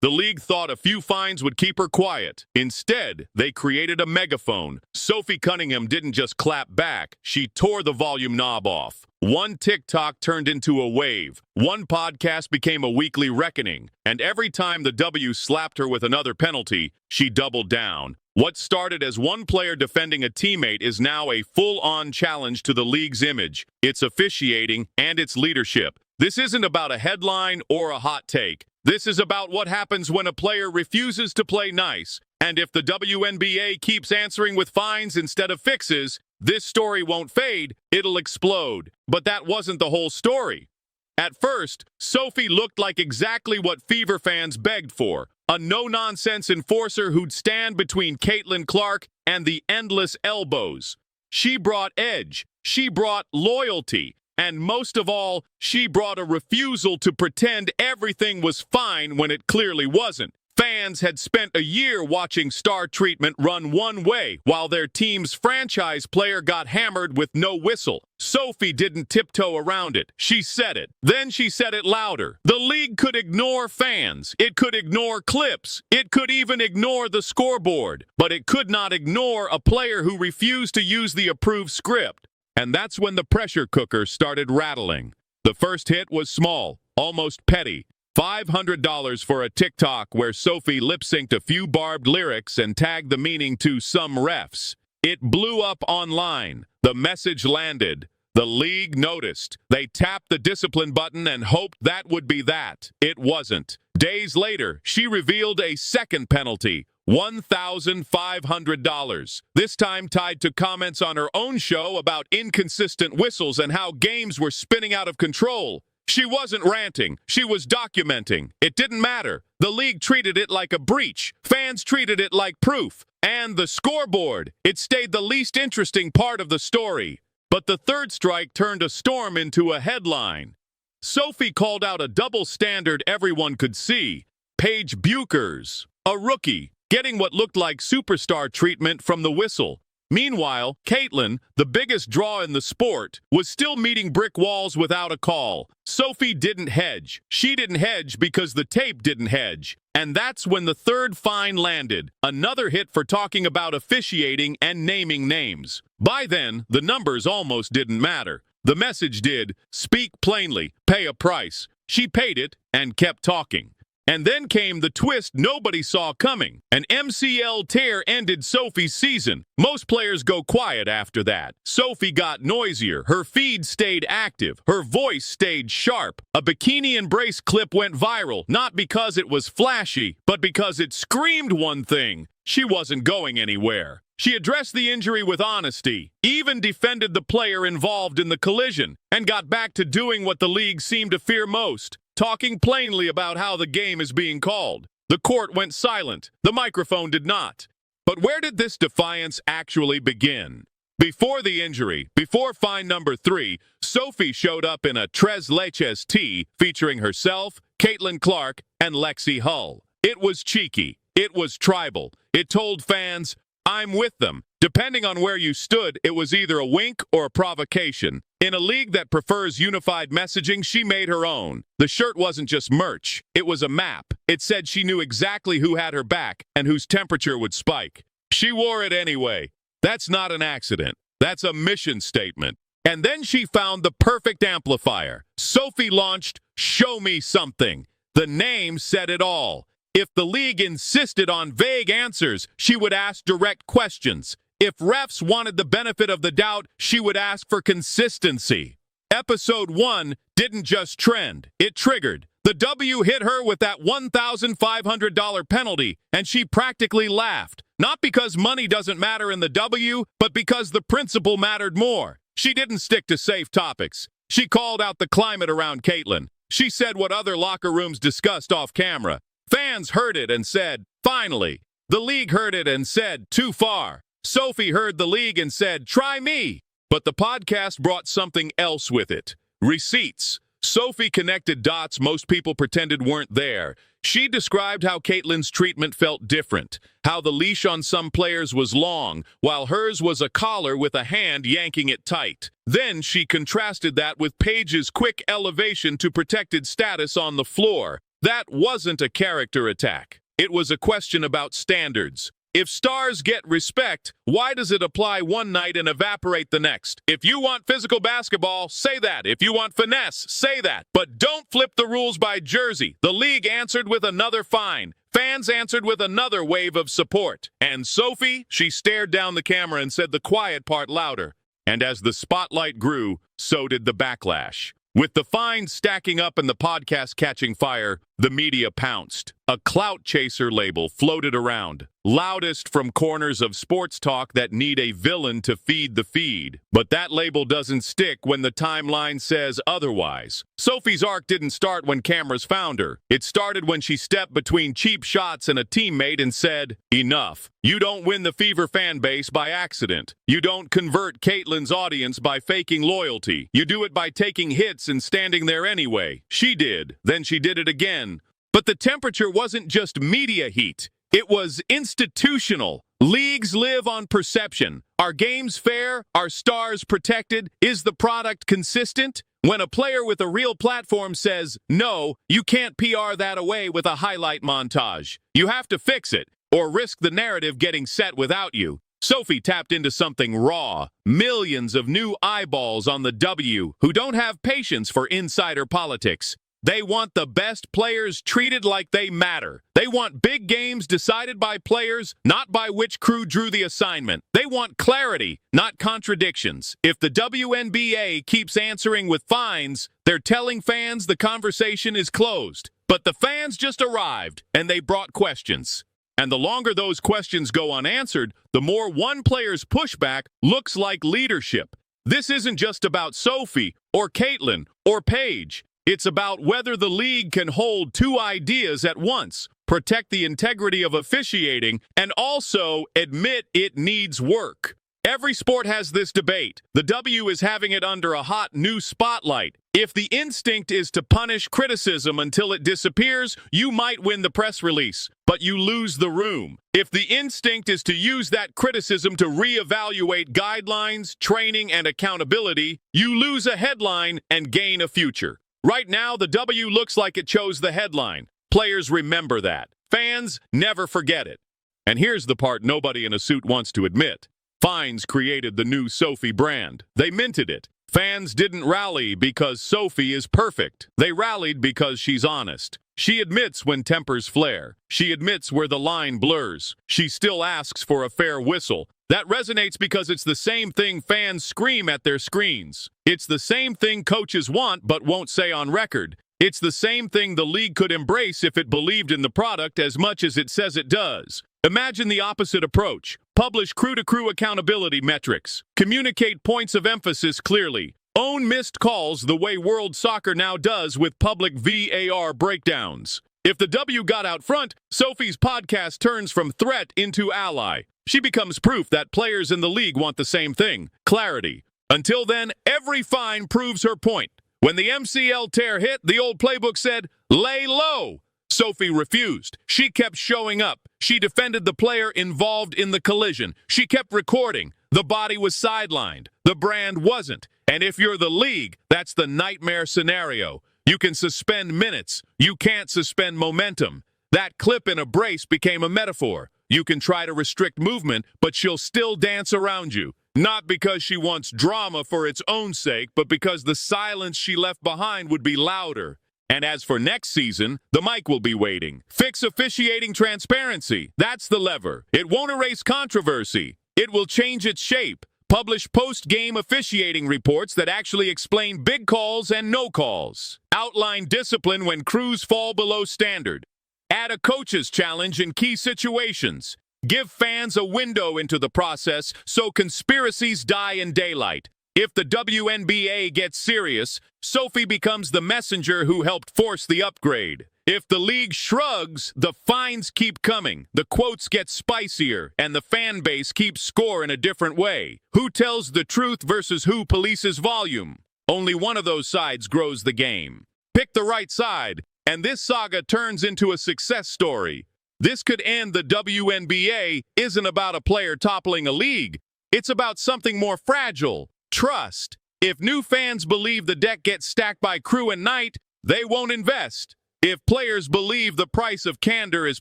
The league thought a few fines would keep her quiet. Instead, they created a megaphone. Sophie Cunningham didn't just clap back, she tore the volume knob off. One TikTok turned into a wave. One podcast became a weekly reckoning. And every time the W slapped her with another penalty, she doubled down. What started as one player defending a teammate is now a full-on challenge to the league's image, its officiating, and its leadership. This isn't about a headline or a hot take. This is about what happens when a player refuses to play nice. And if the WNBA keeps answering with fines instead of fixes, this story won't fade, it'll explode. But that wasn't the whole story. At first, Sophie looked like exactly what Fever fans begged for. A no-nonsense enforcer who'd stand between Caitlin Clark and the endless elbows. She brought edge. She brought loyalty. And most of all, she brought a refusal to pretend everything was fine when it clearly wasn't. Fans had spent a year watching star treatment run one way, while their team's franchise player got hammered with no whistle. Sophie didn't tiptoe around it. She said it. Then she said it louder. The league could ignore fans. It could ignore clips. It could even ignore the scoreboard. But it could not ignore a player who refused to use the approved script. And that's when the pressure cooker started rattling. The first hit was small, almost petty. $500 for a TikTok where Sophie lip-synced a few barbed lyrics and tagged the meaning to some refs. It blew up online. The message landed. The league noticed. They tapped the discipline button and hoped that would be that. It wasn't. Days later, she revealed a second penalty. $1,500. This time tied to comments on her own show about inconsistent whistles and how games were spinning out of control. She wasn't ranting. She was documenting. It didn't matter. The league treated it like a breach. Fans treated it like proof. And the scoreboard. It stayed the least interesting part of the story. But the third strike turned a storm into a headline. Sophie called out a double standard everyone could see. Paige Buchers, a rookie, getting what looked like superstar treatment from the whistle. Meanwhile, Caitlin, the biggest draw in the sport, was still meeting brick walls without a call. Sophie didn't hedge. She didn't hedge because the tape didn't hedge. And that's when the third fine landed. Another hit for talking about officiating and naming names. By then, the numbers almost didn't matter. The message did: speak plainly, pay a price. She paid it and kept talking. And then came the twist nobody saw coming. An MCL tear ended Sophie's season. Most players go quiet after that. Sophie got noisier. Her feed stayed active. Her voice stayed sharp. A bikini embrace clip went viral, not because it was flashy, but because it screamed one thing: she wasn't going anywhere. She addressed the injury with honesty, even defended the player involved in the collision, and got back to doing what the league seemed to fear most: talking plainly about how the game is being called. The court went silent. The microphone did not. But where did this defiance actually begin? Before the injury, before fine number 3, Sophie showed up in a Tres Leches tee featuring herself, Caitlin Clark, and Lexi Hull. It was cheeky. It was tribal. It told fans, I'm with them. Depending on where you stood, it was either a wink or a provocation. In a league that prefers unified messaging, she made her own. The shirt wasn't just merch. It was a map. It said she knew exactly who had her back and whose temperature would spike. She wore it anyway. That's not an accident. That's a mission statement. And then she found the perfect amplifier. Sophie launched Show Me Something. The name said it all. If the league insisted on vague answers, she would ask direct questions. If refs wanted the benefit of the doubt, she would ask for consistency. Episode 1 didn't just trend, it triggered. The W hit her with that $1,500 penalty, and she practically laughed. Not because money doesn't matter in the W, but because the principle mattered more. She didn't stick to safe topics. She called out the climate around Caitlin. She said what other locker rooms discussed off camera. Fans heard it and said, finally. The league heard it and said, too far. Sophie heard the league and said, try me. But the podcast brought something else with it. Receipts. Sophie connected dots most people pretended weren't there. She described how Caitlin's treatment felt different, how the leash on some players was long, while hers was a collar with a hand yanking it tight. Then she contrasted that with Paige's quick elevation to protected status on the floor. That wasn't a character attack. It was a question about standards. If stars get respect, why does it apply one night and evaporate the next? If you want physical basketball, say that. If you want finesse, say that. But don't flip the rules by jersey. The league answered with another fine. Fans answered with another wave of support. And Sophie, she stared down the camera and said the quiet part louder. And as the spotlight grew, so did the backlash. With the fines stacking up and the podcast catching fire, the media pounced. A clout chaser label floated around, loudest from corners of sports talk that need a villain to feed the feed. But that label doesn't stick when the timeline says otherwise. Sophie's arc didn't start when cameras found her. It started when she stepped between cheap shots and a teammate and said, "Enough. You don't win the Fever fan base by accident. You don't convert Caitlyn's audience by faking loyalty. You do it by taking hits and standing there anyway." She did. Then she did it again. But the temperature wasn't just media heat. It was institutional. Leagues live on perception. Are games fair? Are stars protected? Is the product consistent? When a player with a real platform says, "No, you can't PR that away with a highlight montage. You have to fix it, or risk the narrative getting set without you." Sophie tapped into something raw. Millions of new eyeballs on the W who don't have patience for insider politics. They want the best players treated like they matter. They want big games decided by players, not by which crew drew the assignment. They want clarity, not contradictions. If the WNBA keeps answering with fines, they're telling fans the conversation is closed. But the fans just arrived, and they brought questions. And the longer those questions go unanswered, the more one player's pushback looks like leadership. This isn't just about Sophie, or Caitlyn, or Paige. It's about whether the league can hold two ideas at once, protect the integrity of officiating, and also admit it needs work. Every sport has this debate. The W is having it under a hot new spotlight. If the instinct is to punish criticism until it disappears, you might win the press release, but you lose the room. If the instinct is to use that criticism to reevaluate guidelines, training, and accountability, you lose a headline and gain a future. Right now, the W looks like it chose the headline. Players remember that. Fans never forget it. And here's the part nobody in a suit wants to admit. Fines created the new Sophie brand. They minted it. Fans didn't rally because Sophie is perfect. They rallied because she's honest. She admits when tempers flare. She admits where the line blurs. She still asks for a fair whistle. That resonates because it's the same thing fans scream at their screens. It's the same thing coaches want but won't say on record. It's the same thing the league could embrace if it believed in the product as much as it says it does. Imagine the opposite approach. Publish crew-to-crew accountability metrics. Communicate points of emphasis clearly. Own missed calls the way World Soccer now does with public VAR breakdowns. If the W got out front, Sophie's podcast turns from threat into ally. She becomes proof that players in the league want the same thing, clarity. Until then, every fine proves her point. When the MCL tear hit, the old playbook said, "Lay low." Sophie refused. She kept showing up. She defended the player involved in the collision. She kept recording. The body was sidelined. The brand wasn't. And if you're the league, that's the nightmare scenario. You can suspend minutes. You can't suspend momentum. That clip in a brace became a metaphor. You can try to restrict movement, but she'll still dance around you. Not because she wants drama for its own sake, but because the silence she left behind would be louder. And as for next season, the mic will be waiting. Fix officiating transparency. That's the lever. It won't erase controversy. It will change its shape. Publish post-game officiating reports that actually explain big calls and no calls. Outline discipline when crews fall below standard. Add a coach's challenge in key situations. Give fans a window into the process so conspiracies die in daylight. If the WNBA gets serious, Sophie becomes the messenger who helped force the upgrade. If the league shrugs, the fines keep coming, the quotes get spicier, and the fan base keeps score in a different way. Who tells the truth versus who polices volume? Only one of those sides grows the game. Pick the right side, and this saga turns into a success story. This could end. The WNBA isn't about a player toppling a league. It's about something more fragile, trust. If new fans believe the deck gets stacked by crew and night, they won't invest. If players believe the price of candor is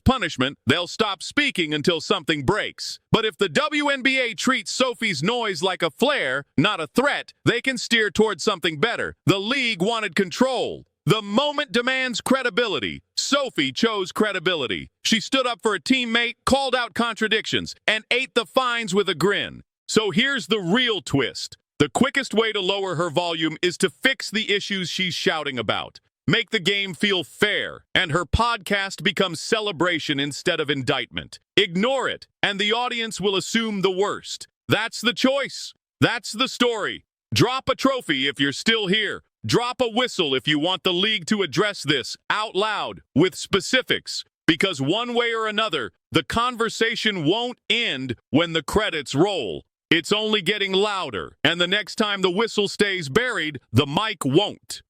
punishment, they'll stop speaking until something breaks. But if the WNBA treats Sophie's noise like a flare, not a threat, they can steer towards something better. The league wanted control. The moment demands credibility. Sophie chose credibility. She stood up for a teammate, called out contradictions, and ate the fines with a grin. So here's the real twist. The quickest way to lower her volume is to fix the issues she's shouting about. Make the game feel fair, and her podcast becomes celebration instead of indictment. Ignore it, and the audience will assume the worst. That's the choice. That's the story. Drop a trophy if you're still here. Drop a whistle if you want the league to address this out loud with specifics. Because one way or another, the conversation won't end when the credits roll. It's only getting louder, and the next time the whistle stays buried, the mic won't.